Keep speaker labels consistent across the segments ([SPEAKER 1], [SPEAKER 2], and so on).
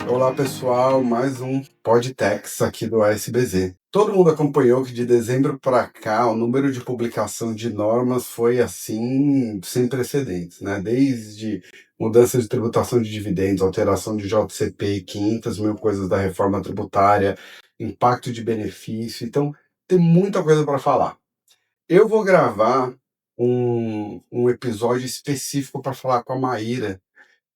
[SPEAKER 1] Olá pessoal, mais um Podtex aqui do ASBZ. Todo mundo acompanhou que de dezembro para cá o número de publicação de normas foi assim sem precedentes, né? Desde mudança de tributação de dividendos, alteração de JCP, 500 mil coisas da reforma tributária, impacto de benefício, então tem muita coisa para falar. Eu vou gravar um episódio específico para falar com a Maíra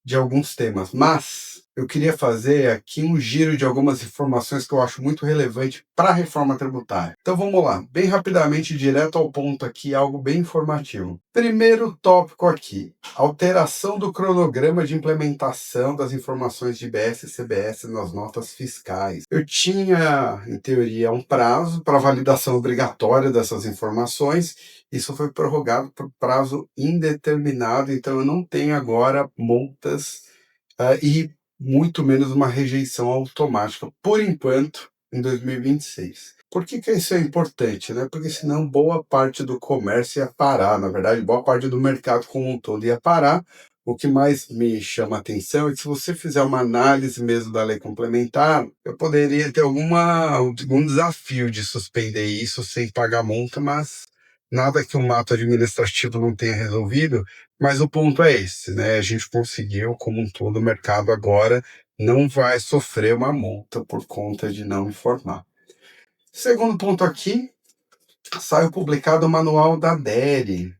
[SPEAKER 1] de alguns temas, mas eu queria fazer aqui um giro de algumas informações que eu acho muito relevante para a reforma tributária. Então vamos lá, bem rapidamente, direto ao ponto aqui, algo bem informativo. Primeiro tópico aqui, alteração do cronograma de implementação das informações de IBS e CBS nas notas fiscais. Eu tinha, em teoria, um prazo para validação obrigatória dessas informações. Isso foi prorrogado por prazo indeterminado, então eu não tenho agora multas e muito menos uma rejeição automática, por enquanto, em 2026. Por que isso é importante, né? Porque senão boa parte do comércio ia parar, na verdade, boa parte do mercado como um todo ia parar. O que mais me chama a atenção é que se você fizer uma análise mesmo da lei complementar, eu poderia ter algum desafio de suspender isso sem pagar multa, mas nada que um ato administrativo não tenha resolvido. Mas o ponto é esse, né? A gente conseguiu, como um todo, o mercado agora não vai sofrer uma multa por conta de não informar. Segundo ponto aqui, saiu publicado o manual da DERE.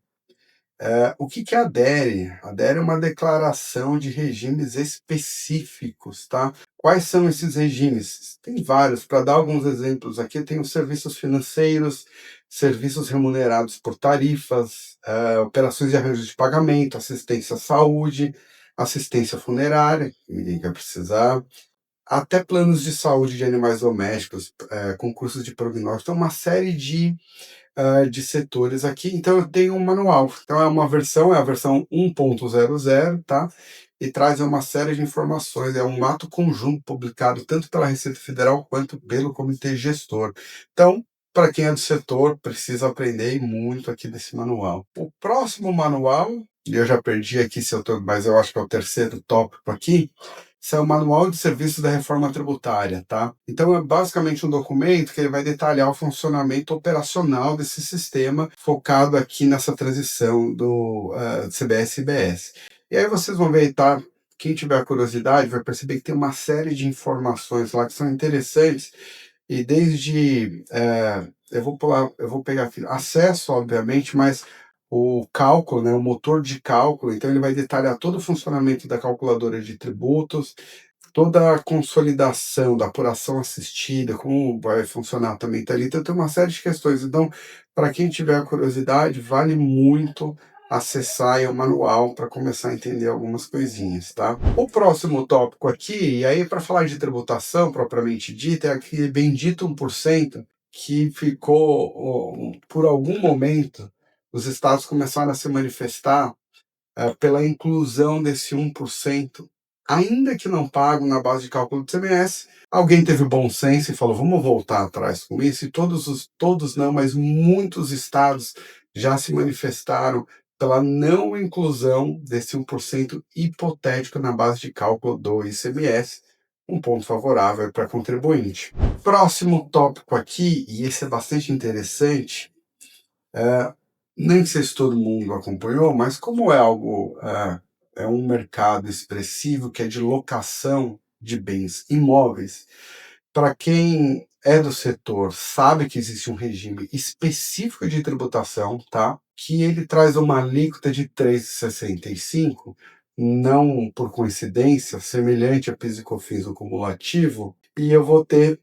[SPEAKER 1] O que é a DERE? A DERE é uma declaração de regimes específicos, tá? Quais são esses regimes? Tem vários. Para dar alguns exemplos aqui, tem os serviços financeiros, serviços remunerados por tarifas, operações de arranjo de pagamento, assistência à saúde, assistência funerária, que ninguém vai precisar, até planos de saúde de animais domésticos, concursos de prognóstico, então uma série de setores aqui. Então eu tenho um manual. Então é a versão 1.00, tá? E traz uma série de informações. É um ato conjunto publicado tanto pela Receita Federal quanto pelo Comitê Gestor. Então, para quem é do setor, precisa aprender e muito aqui desse manual. O próximo manual, e eu já perdi aqui se eu tô, mas eu acho que é o terceiro tópico aqui, isso é o Manual de Serviços da Reforma Tributária, tá? Então é basicamente um documento que ele vai detalhar o funcionamento operacional desse sistema, focado aqui nessa transição do CBS e IBS. E aí vocês vão ver, tá? Quem tiver curiosidade vai perceber que tem uma série de informações lá que são interessantes, e desde, eu vou pegar aqui, acesso, obviamente, mas o cálculo, né, o motor de cálculo, então ele vai detalhar todo o funcionamento da calculadora de tributos, toda a consolidação da apuração assistida, como vai funcionar também tá ali, então tem uma série de questões. Então, para quem tiver curiosidade, vale muito acessar aí o manual para começar a entender algumas coisinhas, tá? O próximo tópico aqui, e aí para falar de tributação propriamente dita, é aquele bendito 1% que ficou, por algum momento, os estados começaram a se manifestar pela inclusão desse 1%, ainda que não pago na base de cálculo do CMS. Alguém teve bom senso e falou, vamos voltar atrás com isso, e todos não, mas muitos estados já se manifestaram pela não inclusão desse 1% hipotético na base de cálculo do ICMS, um ponto favorável para contribuinte. Próximo tópico aqui, e esse é bastante interessante, nem sei se todo mundo acompanhou, mas como é algo, é um mercado expressivo que é de locação de bens imóveis, para quem é do setor sabe que existe um regime específico de tributação, tá? Que ele traz uma alíquota de 3,65, não por coincidência, semelhante a PIS e COFINS no cumulativo, e eu vou ter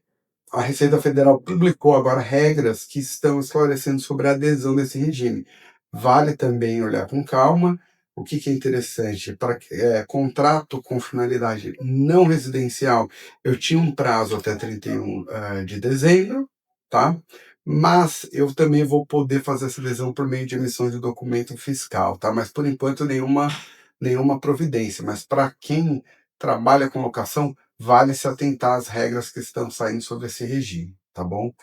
[SPEAKER 1] a Receita Federal publicou agora regras que estão esclarecendo sobre a adesão desse regime. Vale também olhar com calma. O que é interessante, para contrato com finalidade não residencial, eu tinha um prazo até 31 de dezembro, tá? Mas eu também vou poder fazer essa adesão por meio de emissão de documento fiscal, tá? Mas por enquanto nenhuma providência. Mas para quem trabalha com locação, vale se atentar às regras que estão saindo sobre esse regime, tá bom?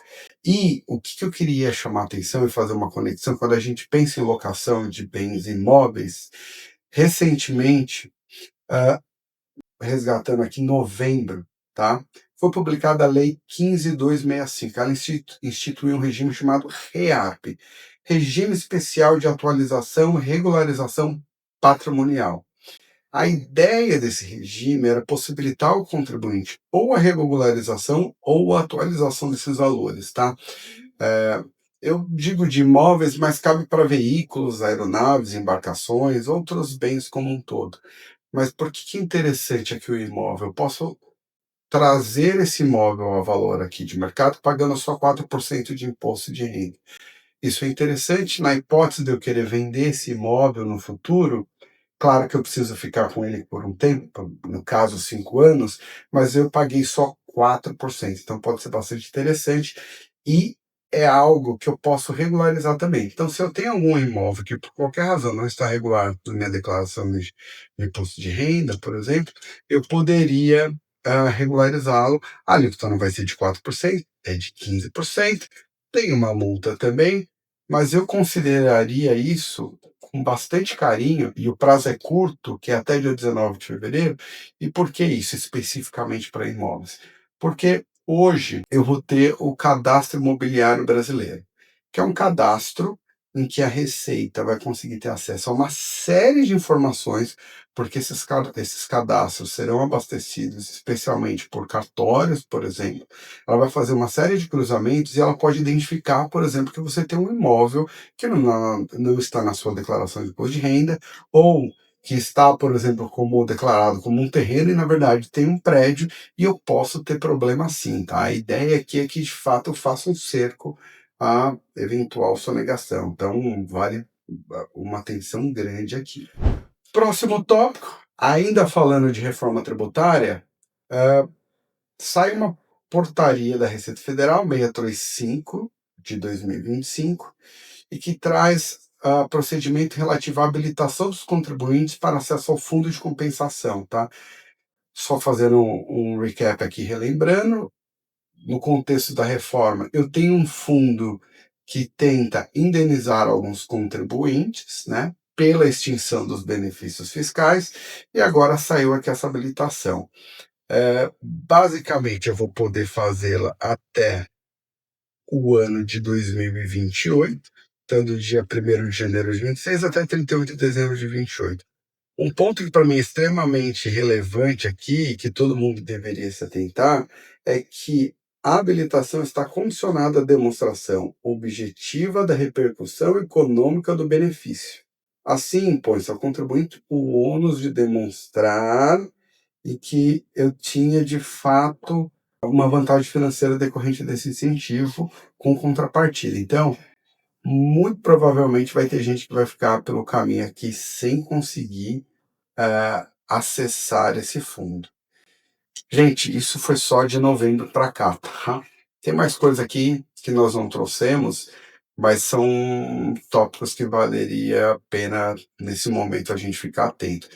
[SPEAKER 1] E o que eu queria chamar a atenção e fazer uma conexão, quando a gente pensa em locação de bens imóveis, recentemente, resgatando aqui novembro, tá? Foi publicada a Lei 15.265. Ela instituiu um regime chamado REAP, Regime Especial de Atualização e Regularização Patrimonial. A ideia desse regime era possibilitar ao contribuinte ou a regularização ou a atualização desses valores, tá? Eu digo de imóveis, mas cabe para veículos, aeronaves, embarcações, outros bens como um todo. Mas por que é interessante aqui o imóvel? Eu posso trazer esse imóvel a valor aqui de mercado pagando só 4% de imposto de renda. Isso é interessante na hipótese de eu querer vender esse imóvel no futuro. Claro que eu preciso ficar com ele por um tempo, no caso 5 anos, mas eu paguei só 4%, então pode ser bastante interessante e é algo que eu posso regularizar também. Então, se eu tenho algum imóvel que por qualquer razão não está regular na minha declaração de imposto de renda, por exemplo, eu poderia regularizá-lo. A alíquota não vai ser de 4%, é de 15%, tem uma multa também, mas eu consideraria isso com bastante carinho, e o prazo é curto, que é até dia 19 de fevereiro. E por que isso especificamente para imóveis? Porque hoje eu vou ter o cadastro imobiliário brasileiro, que é um cadastro em que a Receita vai conseguir ter acesso a uma série de informações, porque esses cadastros serão abastecidos especialmente por cartórios, por exemplo. Ela vai fazer uma série de cruzamentos e ela pode identificar, por exemplo, que você tem um imóvel que não está na sua declaração de imposto de renda, ou que está, por exemplo, como declarado como um terreno e, na verdade, tem um prédio, e eu posso ter problema sim, tá? A ideia aqui é que, de fato, eu faça um cerco à eventual sonegação. Então, vale uma atenção grande aqui. Próximo tópico, ainda falando de reforma tributária, sai uma portaria da Receita Federal 635 de 2025 e que traz procedimento relativo à habilitação dos contribuintes para acesso ao fundo de compensação, tá? Só fazendo um recap aqui, relembrando, no contexto da reforma, eu tenho um fundo que tenta indenizar alguns contribuintes, né, pela extinção dos benefícios fiscais, e agora saiu aqui essa habilitação. Basicamente, eu vou poder fazê-la até o ano de 2028, então do dia 1º de janeiro de 26 até 31 de dezembro de 28. Um ponto que para mim é extremamente relevante aqui, que todo mundo deveria se atentar, é que a habilitação está condicionada à demonstração objetiva da repercussão econômica do benefício. Assim, impõe-se ao contribuinte o ônus de demonstrar e que eu tinha, de fato, uma vantagem financeira decorrente desse incentivo com contrapartida. Então, muito provavelmente vai ter gente que vai ficar pelo caminho aqui sem conseguir acessar esse fundo. Gente, isso foi só de novembro para cá, tá? Tem mais coisa aqui que nós não trouxemos, mas são tópicos que valeria a pena, nesse momento, a gente ficar atento.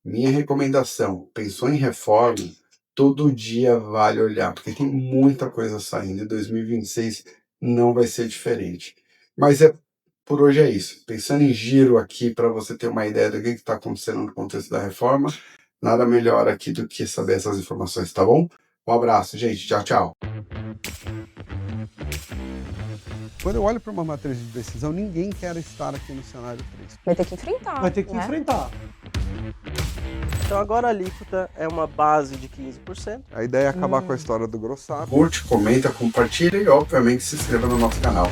[SPEAKER 1] Minha recomendação, pensou em reforma, todo dia vale olhar, porque tem muita coisa saindo, e 2026 não vai ser diferente. Mas por hoje é isso. Pensando em giro aqui, para você ter uma ideia do que está acontecendo no contexto da reforma, nada melhor aqui do que saber essas informações, tá bom? Um abraço, gente. Tchau, tchau. Quando eu olho para uma matriz de decisão, ninguém quer estar aqui no cenário 3.
[SPEAKER 2] Vai ter que enfrentar.
[SPEAKER 3] Vai ter que
[SPEAKER 2] né?
[SPEAKER 3] enfrentar. Então agora a alíquota é uma base de 15%.
[SPEAKER 1] A ideia é acabar com a história do grossato. Curte, comenta, compartilha e, obviamente, se inscreva no nosso canal.